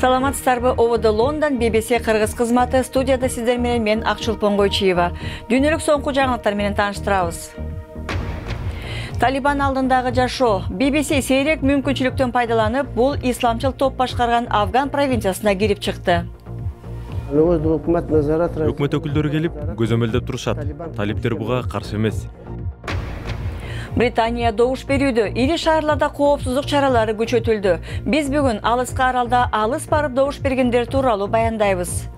Саламатсыздарбы, Овода Лондон, BBC Кыргыз кызматы, студияда сиздер менен мен Акчылпон Койчиева. Дүнөлүк соңку жаңылыктар менен тааныштырабыз. Талибан алдындагы жашоо. BBC сейрек мүмкүнчүлүктөн пайдаланып, бул исламчыл топ башкарган Афган провинциясына кирип чыкты. Өкмөт өкүлдөрү келип, көзөмөлдөп турушат. Талиптер буга каршы эмес. Британия добуш берүүдө ири шаарларда коопсуздук чаралары күчөтүлдү. Биз бүгүн алыска аралда алыс барып добуш бергендер тууралуу баяндайбыз.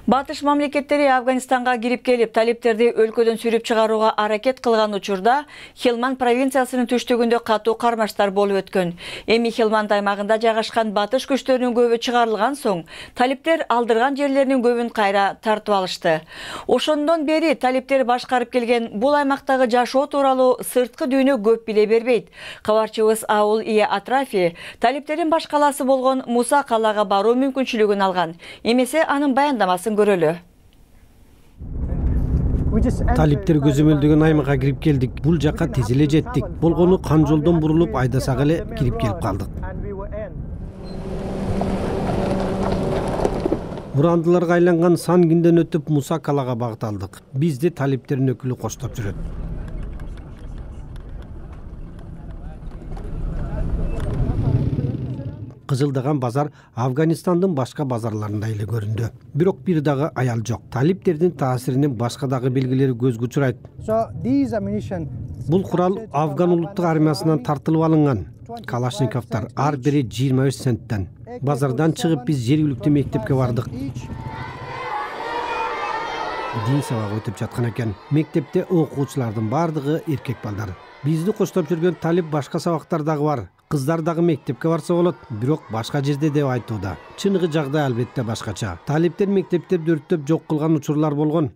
Батыш мамлекеттери Афганистанга кирип келип, талиптерди өлкөдөн сүрүп чыгарууга аракет кылган учурда Хелманд провинциясынын түштүгүндө катуу кармаштар болуп өткөн. Эми Хелманд аймагында жайгашкан батыш күчтөрүнүн көбү чыгарылган соң, талиптер алдырган жерлеринин көбүн кайра тартып алышты. Ошондон бери талиптер башкарып келген бул аймактагы жашоо тууралуу сырткы дүйнө көп биле бербейт. Кабарчыбыз Аул Ие Атрафи талиптердин баш калаасы болгон Муса калаага баруу мүмкүнчүлүгүн алган. Эмесе анын баяндамасын көрөлү. Талиптер көзөмөлдөгөн аймакка кирип келдик. Бул жакка тез эле жеттик. Болгону кан жолдон бурулуп айдасак эле кирип келип калдык. Бурандыларга айланган сан күндөн өтүп Муса калаага багыт алдык. Бизди талиптердин өкүлү коштоп жүрөт. Кызылдаган базар Афганистандын башка базарларында эле көрүндү. Бирок бир дагы аял жок. Талиптердин таасиринин башка дагы белгилери көзгө учурайт. Бул курал Афган улуттук армиясынан тартылып алынган. Калашниковдор ар бири 25 центтен. Базардан чыгып биз жергиликтүү мектепке бардык. Дин сабагы өтүп жаткан экен. Мектепте окуучулардын бардыгы эркек балдар. Бизди коштоп жүргөн талип башка сабактар дагы бар. Кыздар дагы мектепке барса болот, бирок башка жерде деп айтууда. Чыныгы жагдай албетте башкача. Талиптер мектептерди өрттөп жок кылган учурлар болгон.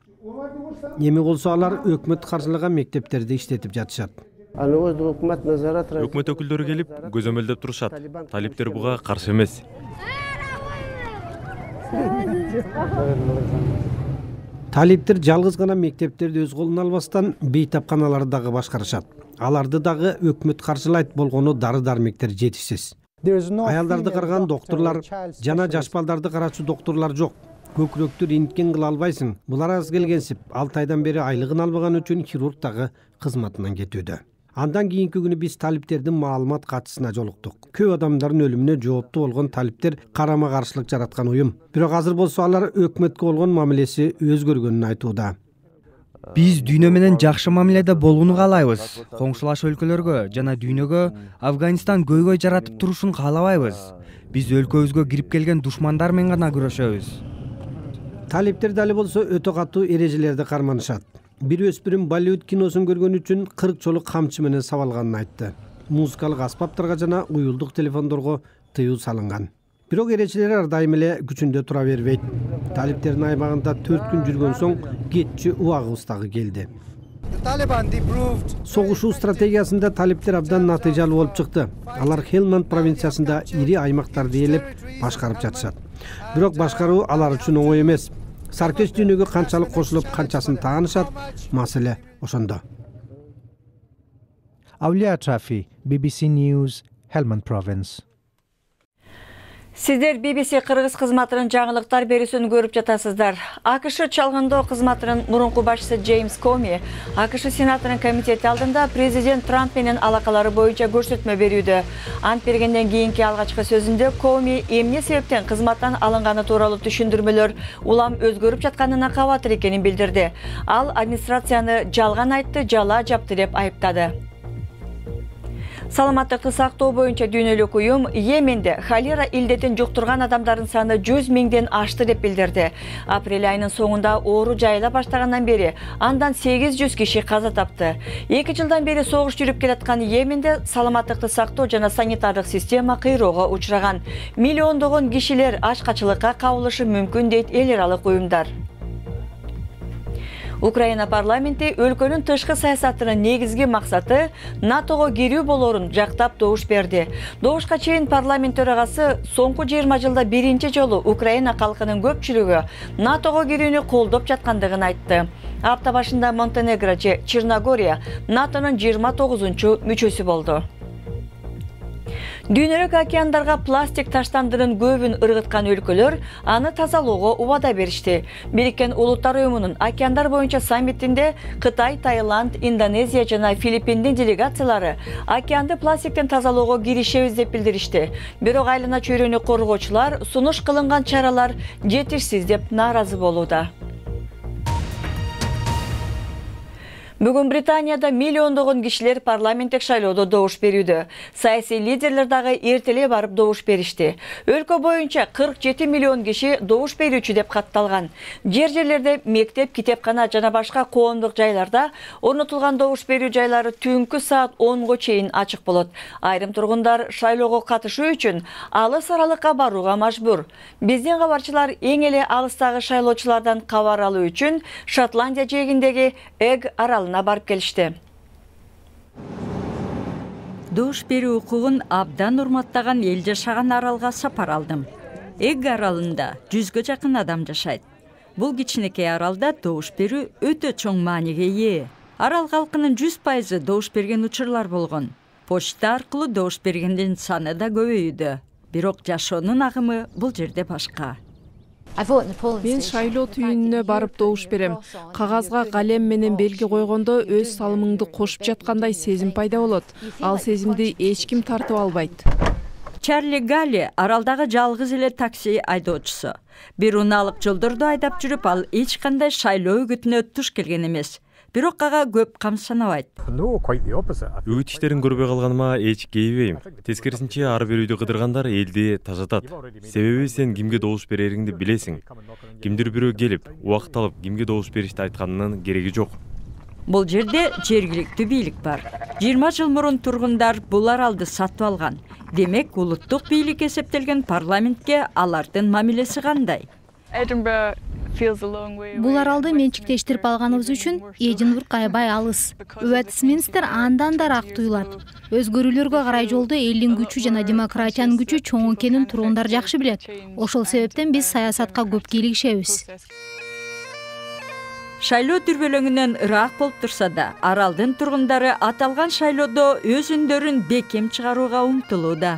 Эми болсо алар өкмөт каржылаган мектептерди иштетип жатышат. Өкмөт өкүлдөрү келип, көзөмөлдөп турушат. Талиптер буга каршы эмес. Талиптер жалгыз гана мектептерди өз колуна албастан бейтапканаларды дагы башкарышат. Аларды дагы өкмөт каржылайт, болгону дары-дармектер жетишсиз. Аялдарды караган доктурлар жана жаш балдарды карачу доктурлар жок. Көкүрөктү рентген кыла албайсың. Булар аз келгенсип, 6 айдан бери айлыгын албаган үчүн хирург дагы кызматынан кетүүдө. Андан кийинки күнү биз талиптердин маалымат катчысына жолуктук. Көп адамдардын өлүмүнө жооптуу болгон талиптер карама каршылык жараткан уюм. Бирок азыр болсо алар өкмөткө болгон мамилеси өзгөргөнүн айтууда. Биз дүйнө менен жакшы мамиледе болгону каалайбыз. Коңшулаш өлкөлөргө жана дүйнөгө Афганистан көйгөй жаратып турушун каалабайбыз. Биз өлкөбүзгө кирип келген душмандар менен гана күрөшөбүз. Талиптер дали болсо өтө катуу эрежелерди карманышат. Бир өспүрүм Болливуд киносун көргөн үчүн 40 жолу камчы менен сабалганын айтты. Музыкалык аспаптарга жана уюлдук телефондорго тыюу салынган. Бирок эрежелер ар дайым эле күчүндө тура бербейт. Талиптердин аймагында 4 күн жүргөн соң кетчү убагыбыз дагы келди. Согушуу стратегиясында талиптер абдан натыйжалуу болуп чыкты. Алар Хелманд провинциясында ири аймактарды ээлеп башкарып жатышат. Бирок башкаруу алар үчүн оңой эмес. Саркеш дүйнөгө канчалык кошулуп, канчасын таанышат, маселе ошондо. Aulia Atrafi, BBC News, Helmand Province. Сиздер BBC Кыргыз кызматынын жаңылыктар берүүсүн көрүп жатасыздар. АКШ чалгындоо кызматынын мурунку башчысы Джеймс Коми АКШ Сенатынын комитети алдында президент Трамп менен алакалары боюнча көрсөтмө берүүдө. Ант бергенден кийинки алгачкы сөзүндө Коми эмне себептен кызматтан алынганы тууралуу түшүндүрмөлөр улам өзгөрүп жатканына кабатыр экенин билдирди. Ал администрацияны жалган айтты, жала жапты деп айыптады. Саламаттыкты сактоо боюнча дүйнөлүк уюм Йеменде холера илдетин жуктурган адамдардын саны 100 миңден ашты деп билдирди. Апрель айынын соңунда оору жайыла баштагандан бери андан 800 киши каза тапты. 2 жылдан бери согуш жүрүп келаткан Йеменде саламаттыкты сактоо жана санитардык система кыйроого учураган. Миллиондогон кишилер ачкачылыкка кабылышы мүмкүн дейт эл аралык уюмдар. Украина парламенти өлкөнүн тышкы саясатынын негизги максаты НАТОго кирүү болорун жактап добуш берди. Добушка чейин парламент төрагасы соңку 20 жылда биринчи жолу Украина калкынын көпчүлүгү НАТОго кирүүнү колдоп жаткандыгын айтты. Апта башында Монтенегро же Черногория НАТОнун 29-мүчөсү болду. Дүйнөлүк океандарга пластик таштандырын көбүн ыргыткан өлкөлөр аны тазалоого убада беришти. Бириккен Улуттар уюмунун океандар боюнча саммитинде Кытай, Таиланд, Индонезия жана Филиппиндин делегациялары океанды пластиктен тазалоого киришебиз деп билдиришти. Бирок айлана чөйрөнү коргоочулар сунуш кылынган чаралар жетишсиз деп нааразы болууда. Бүгүн Британияда миллиондогон кишилер парламенттик шайлоодо добуш берүүдө. Саясий лидерлер дагы эртеле барып добуш беришти. Өлкө боюнча 47 миллион киши добуш берүүчү деп катталган. Жер-жерлерде мектеп, китепкана жана башка коомдук жайларда орнотулган добуш берүү жайлары түнкү саат 10го чейин ачык болот. Айрым тургундар шайлоого катышуу үчүн алыс аралыкка барууга мажбур. Биздин кабарчылар эң эле алыстагы шайлоочулардан кабар алуу үчүн Шотландия жээгиндеги Эг аралына барып келишти. Добуш берүү укугун абдан урматтаган эл жашаган аралга сапар алдым. Эг аралында 100гө жакын адам жашайт. Бул кичинекей аралда добуш берүү өтө чоң мааниге ээ. Арал калкынын 100% добуш берген учурлар болгон. Почта аркылуу добуш бергендин саны да көбөйүүдө. Бирок жашоонун агымы бул жерде башка. Мен шайлоо түйүнүнө барып добуш берем. Кагазга калем менен белги койгондо өз салымыңды кошуп жаткандай сезим пайда болот. Ал сезимди эч ким тартып албайт. Чарли Галли аралдагы жалгыз эле такси айдоочусу. Бир унаалык жолдорду айдап жүрүп, ал эч кандай шайлоо үгүтүнө туш келген эмес. Бирок ага көп камсанабайт. Үгүт иштерин көрбөй калганыма эч кейбейм. Тескерисинче ар берүүдө кыдыргандар элди тазатат. Себеби сен кимге добуш берериңди билесиң. Кимдир бирөө келип, убакыт алып кимге добуш беришти айтканынын кереги жок. Бул жерде жергиликтүү бийлик бар. 20 жыл мурун тургундар бул аралды сатып алган. Демек, улуттук бийлик эсептелген парламентке алардын мамилеси кандай? Бул аралды менчиктештирип алганыбыз үчүн Эдинбург аябай алыс. Вестминстер андан да ак туюлат. Өзгөрүүлөргө карай жолдо элдин күчү жана демократиянын күчү чоң экенин тургундар жакшы билет. Ошол себептен биз саясатка көп кийлигишебиз. Шайлоо дүрбөлөңүнөн ырак болуп турса да, аралдын тургундары аталган шайлоодо өз үндөрүн бекем чыгарууга умтулууда.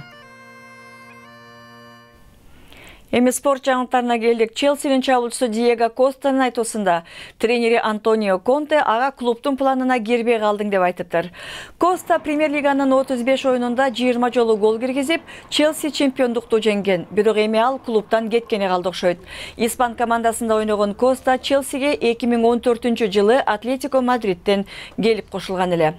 Эми спорт жаңылыктарына келдик. Челсинин чабуучусу Диего Костанын айтуусунда тренери Антонио Конте ага клубтун планына кирбей калдың деп айтыптыр. Коста Премьер-лиганын 35 оюнунда 20 жолу гол киргизип, Челси чемпиондукту жеңген. Бирок эми ал клубтан кеткени калды окшойт. Испан командасында ойногон Коста Челсиге 2014-жылы Атлетико Мадридтен келип кошулган эле.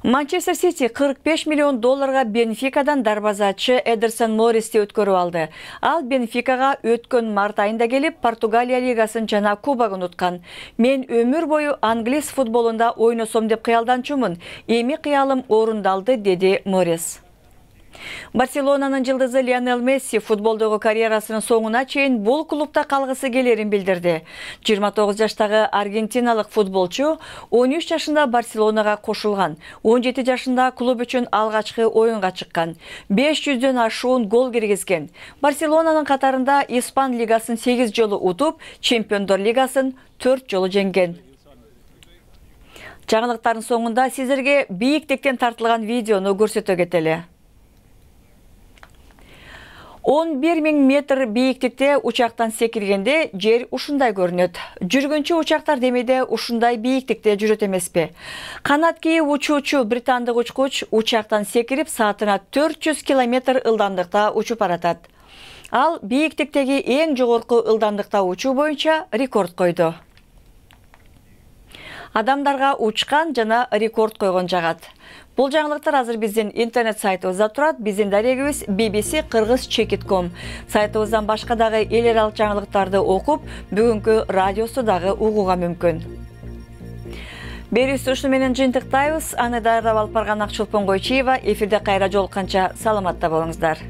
Манчестер Сити 45 миллион долларга Бенфикадан дарбазачы Эдерсон Мористи өткөрүп алды. Ал Бенфикага өткөн март айында келип, Португалия лигасын жана кубогун уткан. Мен өмүр бою англис футболунда ойносом деп кыялданчумун. Эми кыялым орундалды, деди Морис. Барселонанын жылдызы Лионел Месси футболдогу карьерасынын соңуна чейин бул клубда калгысы келерин билдирди. 29 жаштагы аргентиналык футболчу 13 жашында Барселонага кошулган. 17 жашында клуб үчүн алгачкы оюнга чыккан. 500дөн ашуун гол киргизген. Барселонанын катарында Испан лигасын 8 жолу утуп, Чемпиондор лигасын 4 жолу жеңген. Жаңылыктардын соңунда сиздерге бийиктиктен тартылган видеону көрсөтө кетели. 11 000 метр бийиктикте учактан секиргенде жер ушундай көрүнөт. Жүргүнчү учактар демейде ушундай бийиктикте жүрөт эмеспи? Канат кийип учуучу британдык учкуч учактан секирип саатына 400 км ылдамдыкта учуп баратат. Ал бийиктиктеги эң жогорку ылдамдыкта учуу боюнча рекорд койду. Адамдарга учкан жана рекорд койгон жагат. Бул жаңылыктар азыр биздин интернет сайтыбызда турат. Биздин дарегибиз bbc-kyrgyz.com. Сайтыбыздан башка дагы эл аралык жаңылыктарды окуп, бүгүнкү радиосу дагы угууга мүмкүн. Берүүбүз ушуну менен жыйынтыктайбыз. Аны даярдап алып барган Акчолпон Койчиева. Эфирде кайра жолукканча саламатта болуңуздар.